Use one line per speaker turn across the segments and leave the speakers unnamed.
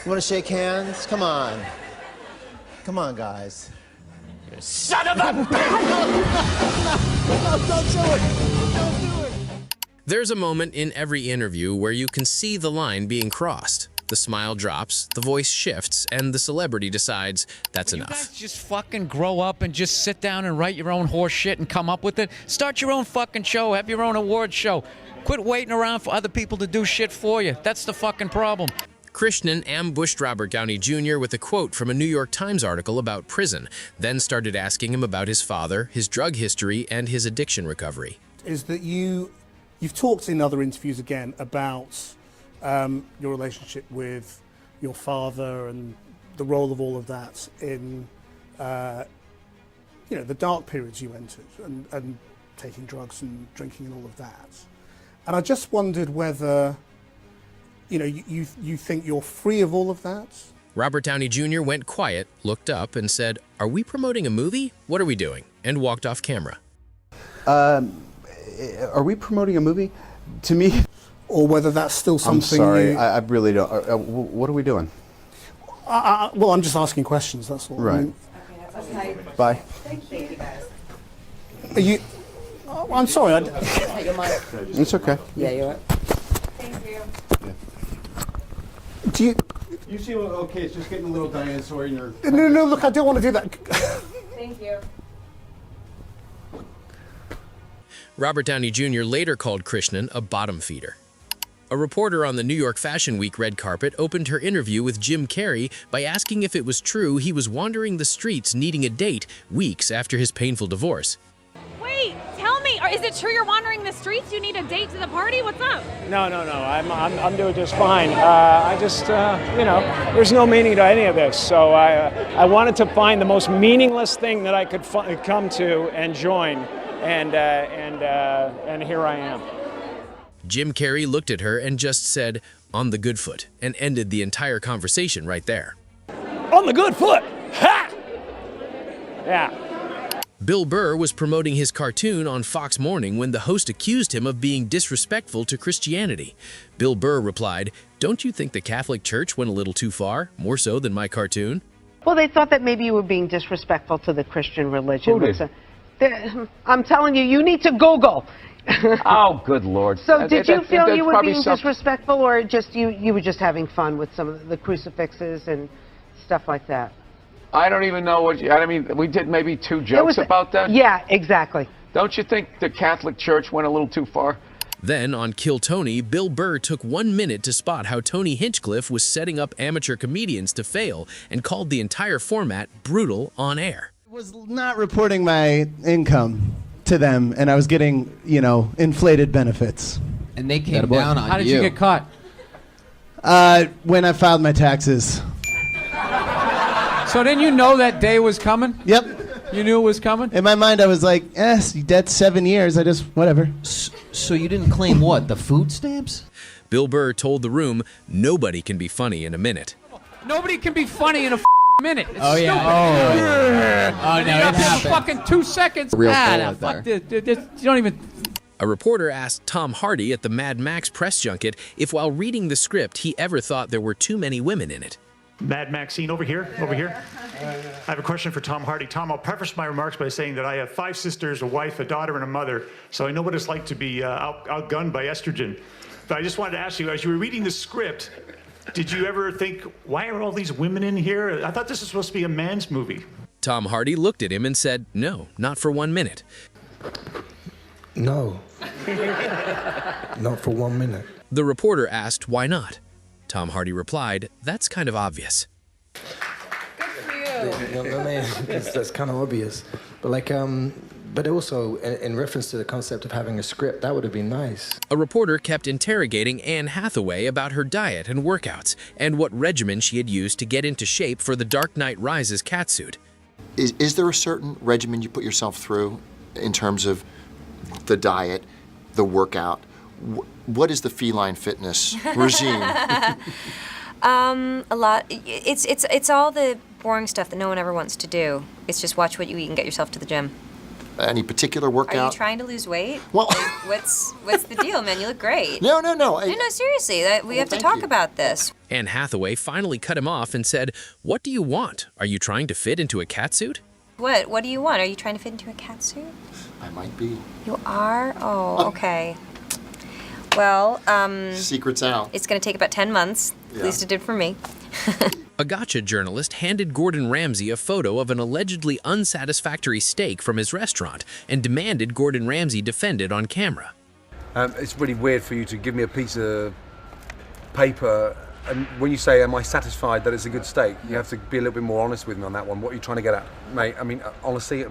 You want to shake hands? Come on. Come on, guys. You son of a bitch! No, don't do it! Don't do it!
There's a moment in every interview where you can see the line being crossed. The smile drops, the voice shifts, and the celebrity decides that's enough.
You guys just fucking grow up and just sit down and write your own horse shit and come up with it. Start your own fucking show. Have your own award show. Quit waiting around for other people to do shit for you. That's the fucking problem.
Krishnan ambushed Robert Downey Jr. with a quote from a New York Times article about prison, then started asking him about his father, his drug history, and his addiction recovery.
Is that you've talked in other interviews again about your relationship with your father and the role of all of that in the dark periods you entered and taking drugs and drinking and all of that. And I just wondered whether you think you're free of all of that?
Robert Downey Jr. went quiet, looked up, and said, "Are we promoting a movie? What are we doing?" and walked off camera.
Are we promoting a movie? To me...
Or whether that's still something...
I'm sorry, I really don't... what are we doing?
Well, I'm just asking questions, that's all.
Right.
I mean,
Okay.
Bye.
Thank you, guys.
are you... Oh, I'm sorry,
It's okay.
Yeah, you're right. Thank you.
do you...
You seem okay, it's just getting a little dinosaur in your...
No, look, I don't want to do that.
Thank you.
Robert Downey Jr. later called Krishnan a bottom feeder. A reporter on the New York Fashion Week red carpet opened her interview with Jim Carrey by asking if it was true he was wandering the streets needing a date weeks after his painful divorce.
Wait, tell me, is it true you're wandering the streets? You need a date to the party? What's up?
No. I'm doing just fine. I just, there's no meaning to any of this. So I wanted to find the most meaningless thing that I could come to and join, and here I am.
Jim Carrey looked at her and just said, "On the good foot," and ended the entire conversation right there.
On the good foot! Ha! Yeah.
Bill Burr was promoting his cartoon on Fox Morning when the host accused him of being disrespectful to Christianity. Bill Burr replied, "Don't you think the Catholic Church went a little too far, more so than my cartoon?"
Well, they thought that maybe you were being disrespectful to the Christian religion.
Who did?
I'm telling you, you need to Google.
Oh, good Lord.
So did you feel you were being disrespectful, or just you were just having fun with some of the crucifixes and stuff like that?
I don't even know we did maybe 2 jokes about that?
Yeah, exactly.
Don't you think the Catholic Church went a little too far?
Then, on Kill Tony, Bill Burr took 1 minute to spot how Tony Hinchcliffe was setting up amateur comedians to fail and called the entire format brutal on air.
I was not reporting my income to them, and I was getting, inflated benefits.
And they came down on you.
How did you get caught?
When I filed my taxes.
So then you know that day was coming?
Yep.
You knew it was coming?
In my mind, I was like, yes, that's 7 years. I just, whatever.
So you didn't claim what, the food stamps?
Bill Burr told the room, nobody can be funny in a minute.
Nobody can be funny in a minute. It's
Oh, yeah.
stupid.
Oh, no, it happened.
Fucking 2 seconds.
Real
no,
bullet
fuck
there.
this. You don't even...
A reporter asked Tom Hardy at the Mad Max press junket if while reading the script he ever thought there were too many women in it.
Mad Maxine, over here. I have a question for Tom Hardy. Tom, I'll preface my remarks by saying that I have 5 sisters, a wife, a daughter, and a mother, so I know what it's like to be outgunned by estrogen. But I just wanted to ask you, as you were reading the script, did you ever think, why are all these women in here? I thought this was supposed to be a man's movie.
Tom Hardy looked at him and said, "No, not for 1 minute."
No. Not for 1 minute.
The reporter asked why not. Tom Hardy replied, "That's kind of obvious."
That's kind of obvious. But but also in reference to the concept of having a script, that would have been nice.
A reporter kept interrogating Anne Hathaway about her diet and workouts and what regimen she had used to get into shape for the Dark Knight Rises catsuit.
Is there a certain regimen you put yourself through in terms of the diet, the workout? What is the feline fitness regime?
A lot. It's all the boring stuff that no one ever wants to do. It's just watch what you eat and get yourself to the gym.
Any particular
Are
workout?
you trying to lose weight?
Well,
What's the deal, man? You look great.
No.
No, seriously. We have to
thank
talk
you.
about this.
Anne Hathaway finally cut him off and said, "What do you want? Are you trying to fit into a catsuit?"
What? What do you want? Are you trying to fit into a catsuit?
I might be.
You are? Oh, okay. Well,
Secret's out.
it's going to take about 10 months.
Yeah.
At least it did for me.
A gotcha journalist handed Gordon Ramsay a photo of an allegedly unsatisfactory steak from his restaurant and demanded Gordon Ramsay defend it on camera.
It's really weird for you to give me a piece of paper, and when you say, am I satisfied that it's a good steak, you have to be a little bit more honest with me on that one. What are you trying to get at, mate? I mean, honestly,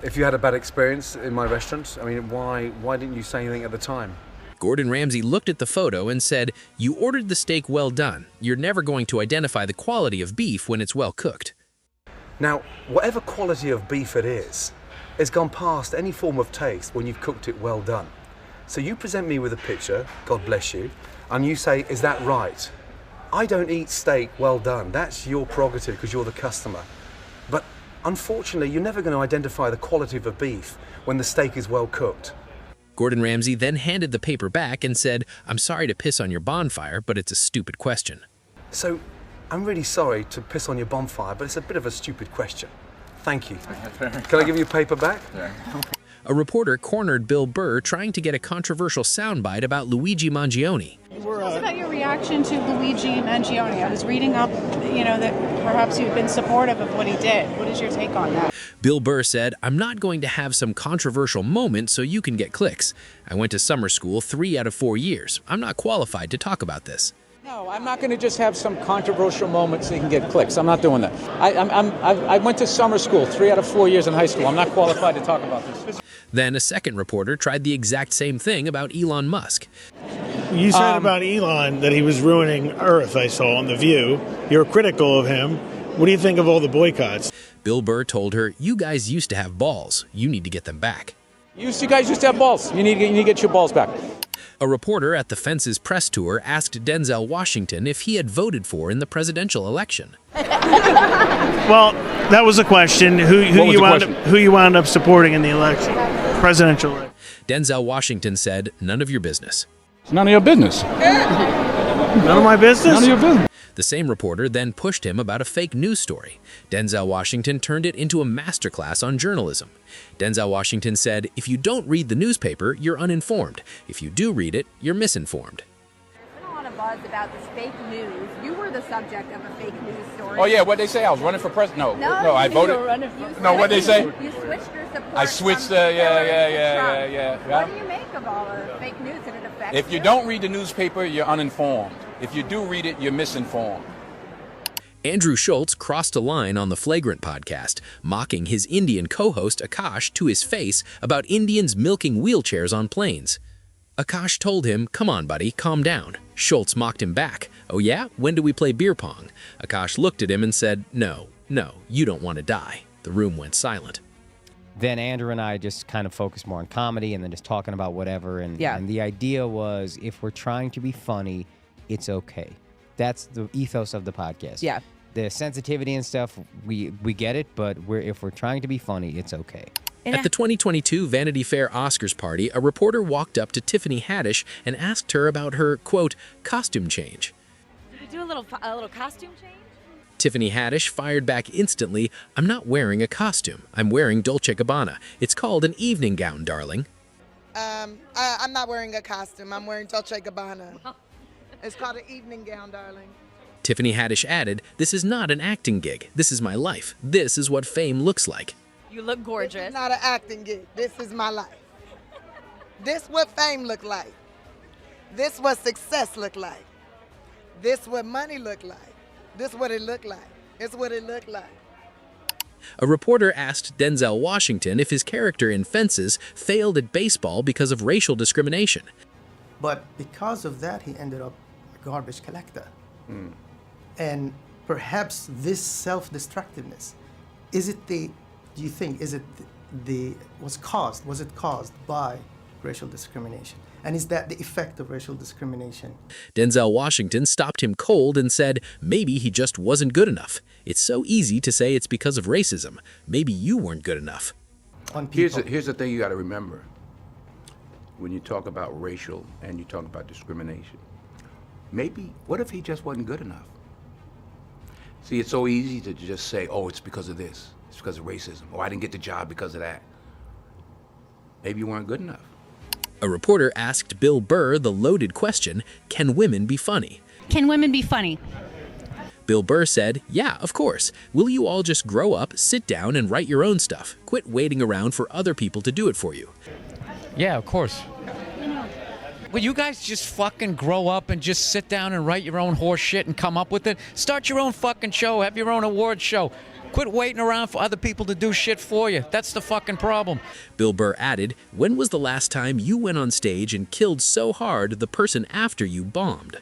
if you had a bad experience in my restaurant, why didn't you say anything at the time?
Gordon Ramsay looked at the photo and said, "You ordered the steak well done. You're never going to identify the quality of beef when it's well cooked."
Now, whatever quality of beef it is, it's gone past any form of taste when you've cooked it well done. So you present me with a picture, God bless you, and you say, is that right? I don't eat steak well done. That's your prerogative because you're the customer. But unfortunately, you're never going to identify the quality of a beef when the steak is well cooked.
Gordon Ramsay then handed the paper back and said, "I'm sorry to piss on your bonfire, but it's a stupid question."
So, I'm really sorry to piss on your bonfire, but it's a bit of a stupid question. Thank you. Can I give you a paper back?
A reporter cornered Bill Burr trying to get a controversial soundbite about Luigi Mangione.
Tell us about your reaction to Luigi Mangione. I was reading up, that perhaps you've been supportive of what he did. What is your take on that?
Bill Burr said, "I'm not going to have some controversial moment so you can get clicks. I went to summer school 3 out of 4 years. I'm not qualified to talk about this."
No, I'm not going to just have some controversial moment so you can get clicks. I'm not doing that. I went to summer school 3 out of 4 years in high school. I'm not qualified to talk about this.
Then a second reporter tried the exact same thing about Elon Musk.
You said about Elon that he was ruining Earth, I saw on The View. You're critical of him. What do you think of all the boycotts?
Bill Burr told her, "You guys used to have balls. You need to get them back."
You guys used to have balls. You need to get your balls back.
A reporter at the Fences press tour asked Denzel Washington if he had voted for in the presidential election.
Well, that was a question. Who you wound up supporting in the election, presidential election?
Denzel Washington said, "None of your business."
It's none of your business.
None of my business?
None of your business.
The same reporter then pushed him about a fake news story. Denzel Washington turned it into a masterclass on journalism. Denzel Washington said, "If you don't read the newspaper, you're uninformed. If you do read it, you're misinformed."
There's been a lot of buzz about this fake news. You were the subject of a fake news story.
Oh, yeah, what'd they say? I was running for president? No, I
you
voted.
were running-
No, what'd they say?
You switched your support.
I switched,
from Hillary to
yeah.
Trump. What do you make of all the fake news and it affects
If you don't read the newspaper, you're uninformed. If you do read it, you're misinformed.
Andrew Schultz crossed a line on the Flagrant podcast, mocking his Indian co-host Akash to his face about Indians milking wheelchairs on planes. Akash told him, "Come on, buddy, calm down." Schultz mocked him back. "Oh yeah? When do we play beer pong?" Akash looked at him and said, No, you don't want to die." The room went silent.
Then Andrew and I just kind of focused more on comedy and then just talking about whatever. And the idea was, if we're trying to be funny, it's okay. That's the ethos of the podcast.
Yeah.
The sensitivity and stuff, we get it, but if we're trying to be funny, it's okay.
At the 2022 Vanity Fair Oscars party, a reporter walked up to Tiffany Haddish and asked her about her, quote, costume change.
Did you do a little costume change?
Tiffany Haddish fired back instantly, "I'm not wearing a costume. I'm wearing Dolce & Gabbana. It's called an evening gown, darling."
I'm not wearing a costume. I'm wearing Dolce & Gabbana. It's called an evening gown, darling.
Tiffany Haddish added, "This is not an acting gig. This is my life. This is what fame looks like."
You look gorgeous.
This is not an acting gig. This is my life. This what fame look like. This what success look like. This what money look like. This what it look like. It's what it look like.
A reporter asked Denzel Washington if his character in Fences failed at baseball because of racial discrimination.
But because of that, he ended up a garbage collector. And perhaps this self-destructiveness, was it caused by racial discrimination? And is that the effect of racial discrimination?
Denzel Washington stopped him cold and said, "Maybe he just wasn't good enough. It's so easy to say it's because of racism. Maybe you weren't good enough."
on people.
Here's the thing you got to remember. When you talk about racial and you talk about discrimination, maybe, what if he just wasn't good enough? See, it's so easy to just say, oh, it's because of this. It's because of racism. Or I didn't get the job because of that. Maybe you weren't good enough.
A reporter asked Bill Burr the loaded question, can women be funny?
Can women be funny?
Bill Burr said, yeah, of course. Will you all just grow up, sit down, and write your own stuff? Quit waiting around for other people to do it for you.
Yeah, of course. Will you guys just fucking grow up and just sit down and write your own horse shit and come up with it? Start your own fucking show. Have your own award show. Quit waiting around for other people to do shit for you. That's the fucking problem.
Bill Burr added, when was the last time you went on stage and killed so hard the person after you bombed?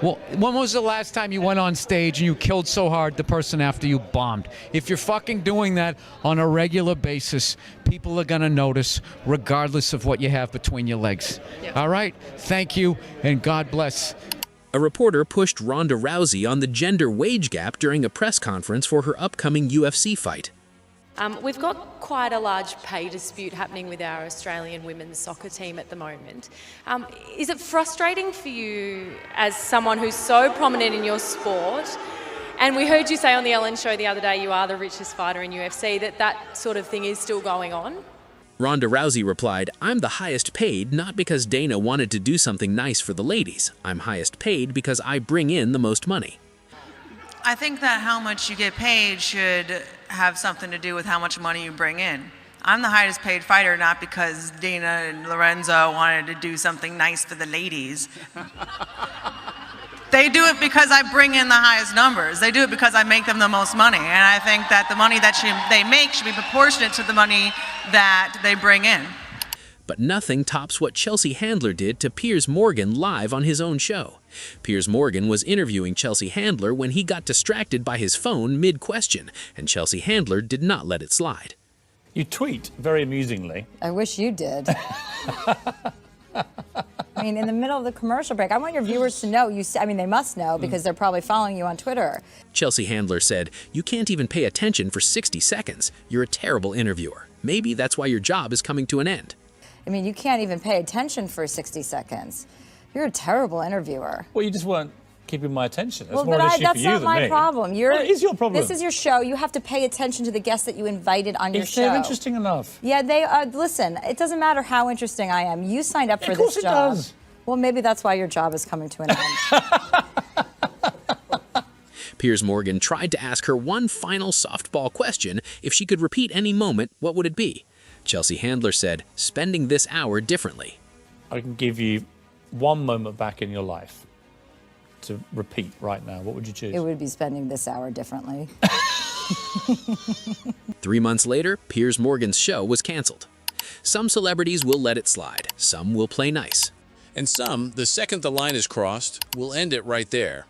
Well, when was the last time you went on stage and you killed so hard the person after you bombed? If you're fucking doing that on a regular basis, people are gonna notice regardless of what you have between your legs. Yep. All right? Thank you, and God bless.
A reporter pushed Ronda Rousey on the gender wage gap during a press conference for her upcoming UFC fight.
We've got quite a large pay dispute happening with our Australian women's soccer team at the moment. Is it frustrating for you as someone who's so prominent in your sport, and we heard you say on the Ellen show the other day you are the richest fighter in UFC, that sort of thing is still going on?
Ronda Rousey replied, I'm the highest paid not because Dana wanted to do something nice for the ladies. I'm highest paid because I bring in the most money.
I think that how much you get paid should have something to do with how much money you bring in. I'm the highest paid fighter not because Dana and Lorenzo wanted to do something nice for the ladies. They do it because I bring in the highest numbers. They do it because I make them the most money. And I think that the money that they make should be proportionate to the money that they bring in.
But nothing tops what Chelsea Handler did to Piers Morgan live on his own show. Piers Morgan was interviewing Chelsea Handler when he got distracted by his phone mid-question, and Chelsea Handler did not let it slide.
You tweet very amusingly.
I wish you did. I mean, in the middle of the commercial break, I want your viewers to know, they must know because they're probably following you on Twitter.
Chelsea Handler said, you can't even pay attention for 60 seconds. You're a terrible interviewer. Maybe that's why your job is coming to an end.
I mean, you can't even pay attention for 60 seconds. You're a terrible interviewer.
Well, you just weren't keeping my attention. That's
well,
more
but
an issue
that's
for you
not
than
my
me.
problem.
Well, it is your problem.
This is your show. You have to pay attention to the guests that you invited on your
If
show.
they're interesting enough.
Yeah, they are. Listen, it doesn't matter how interesting I am. You signed up for this job.
Of course it does.
Well, maybe that's why your job is coming to an end.
Piers Morgan tried to ask her one final softball question. If she could repeat any moment, what would it be? Chelsea Handler said, spending this hour differently.
I can give you one moment back in your life to repeat right now. What would you choose?
It would be spending this hour differently.
3 months later, Piers Morgan's show was canceled. Some celebrities will let it slide. Some will play nice.
And some, the second the line is crossed, will end it right there.